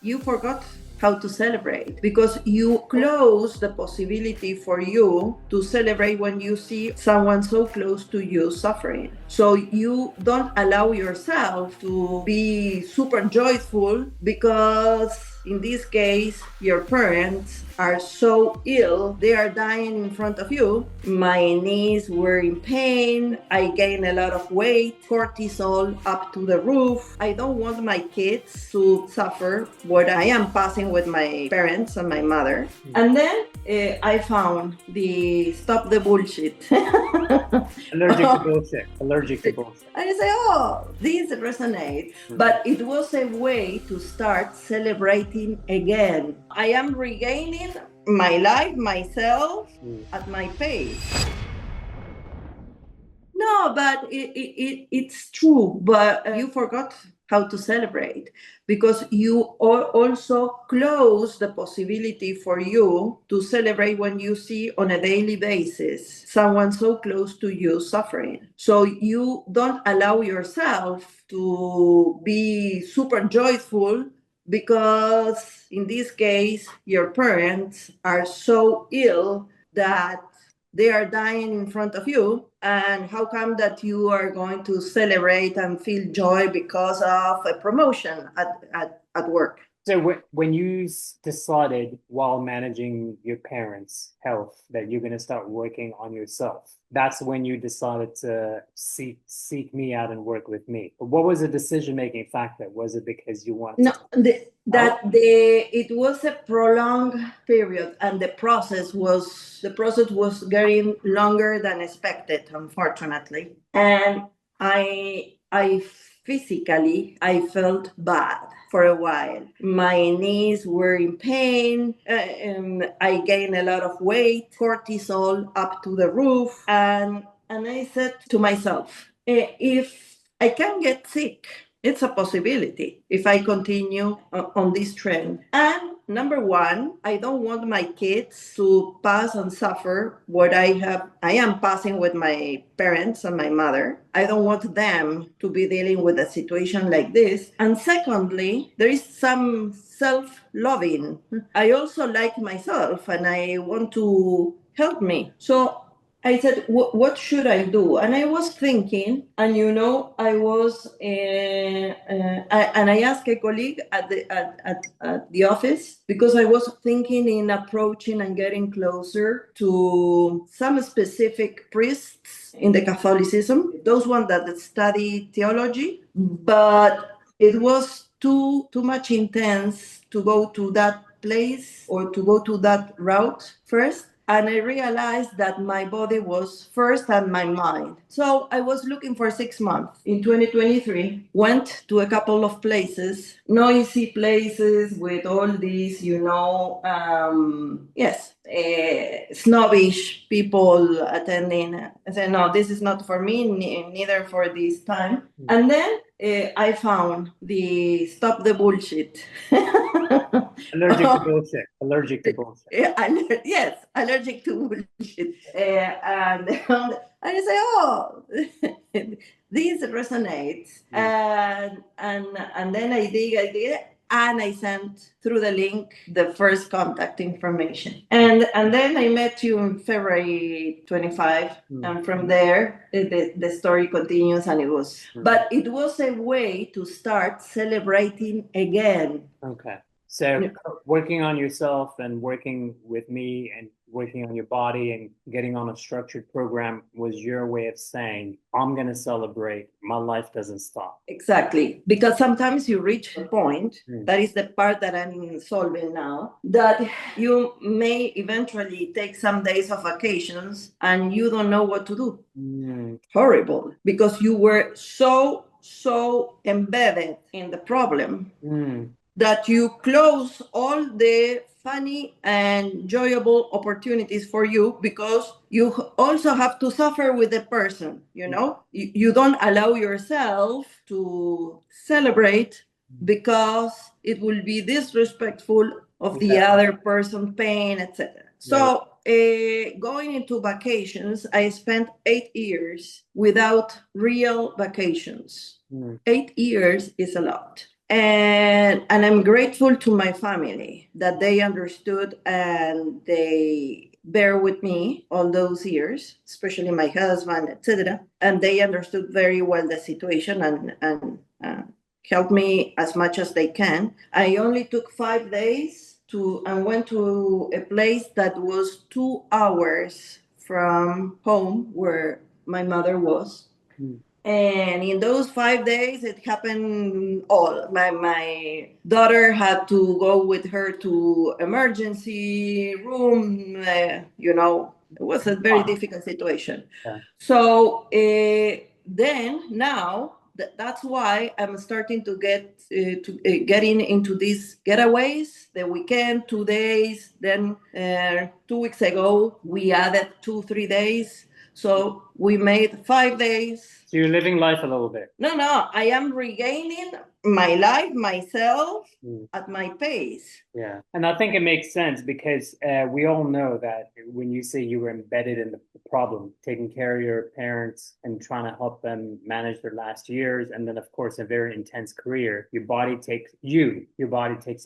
You forgot how to celebrate because you close the possibility for you to celebrate when you see someone so close to you suffering. So you don't allow yourself to be super joyful because in this case your parents are so ill, they are dying in front of you. My knees were in pain, I gained a lot of weight, cortisol up to the roof. I don't want my kids to suffer what I am passing with my parents and my mother. And then I found the stop the bullshit. Allergic to bullshit. Allergic to bullshit. And I say, oh, this resonates. But it was a way to start celebrating again. I am regaining my life, myself, at my pace. No, but it's true. But you forgot how to celebrate because you also close the possibility for you to celebrate when you see on a daily basis someone so close to you suffering. So you don't allow yourself to be super joyful because in this case your parents are so ill that they are dying in front of you, and how come that you are going to celebrate and feel joy because of a promotion at work? So when you decided while managing your parents' health that you're going to start working on yourself, that's when you decided to seek me out and work with me. But what was the decision-making factor? Was it because you wanted No, to... it was a prolonged period, and the process was getting longer than expected, unfortunately. And I physically I felt bad for a while. My knees were in pain. I gained a lot of weight, cortisol up to the roof, and I said to myself, if I can get sick, it's a possibility if I continue on this trend. And number one, I don't want my kids to pass and suffer what I am passing with my parents and my mother. I don't want them to be dealing with a situation like this. And secondly, there is some self-loving. I also like myself and I want to help me. So I said, what should I do? And I was thinking, and and I asked a colleague at the office because I was thinking in approaching and getting closer to some specific priests in the Catholicism, those ones that study theology, but it was too much intense to go to that place or to go to that route first. And I realized that my body was first and my mind. So I was looking for 6 months. In 2023, went to a couple of places, noisy places with all these, snobbish people attending. I said, no, this is not for me, neither for this time. And then I found the stop the bullshit. Allergic to bullshit. Allergic to bullshit. Yes, allergic to bullshit. And I say, oh, this resonates. And then I dig, and I sent through the link the first contact information. And then I met you in February 25. And from there, the story continues, and but it was a way to start celebrating again. Okay. So working on yourself and working with me and working on your body and getting on a structured program was your way of saying, I'm going to celebrate. My life doesn't stop. Exactly. Because sometimes you reach a point, that is the part that I'm solving now, that you may eventually take some days of vacations and you don't know what to do. Horrible. Because you were so embedded in the problem that you close all the funny and enjoyable opportunities for you because you also have to suffer with the person, you don't allow yourself to celebrate because it will be disrespectful of the other person pain, etc. So going into vacations, I spent 8 years without real vacations. 8 years is a lot. And I'm grateful to my family that they understood and they bear with me all those years, especially my husband, etc. And they understood very well the situation and helped me as much as they can. I only took 5 days to and went to a place that was 2 hours from home where my mother was. Mm. And in those 5 days, it happened all. My daughter had to go with her to emergency room. It was a very difficult situation. Yeah. So then now that's why I'm starting to getting into these getaways. The weekend, 2 days. Then 2 weeks ago, we added 2, 3 days. So we made 5 days. So you're living life a little bit. No, I am regaining my life, myself, at my pace. Yeah. And I think it makes sense because we all know that when you say you were embedded in the problem, taking care of your parents and trying to help them manage their last years, and then of course a very intense career, your body takes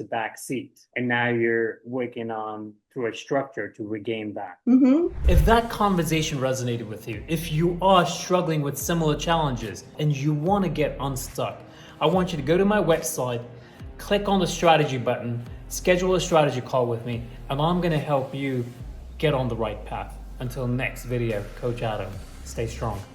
a back seat. And now you're working on through a structure to regain that. If that conversation resonated with you, if you are struggling with similar challenges and you want to get unstuck, I want you to go to my website, click on the strategy button, schedule a strategy call with me, and I'm going to help you get on the right path. Until next video, Coach Adam, stay strong.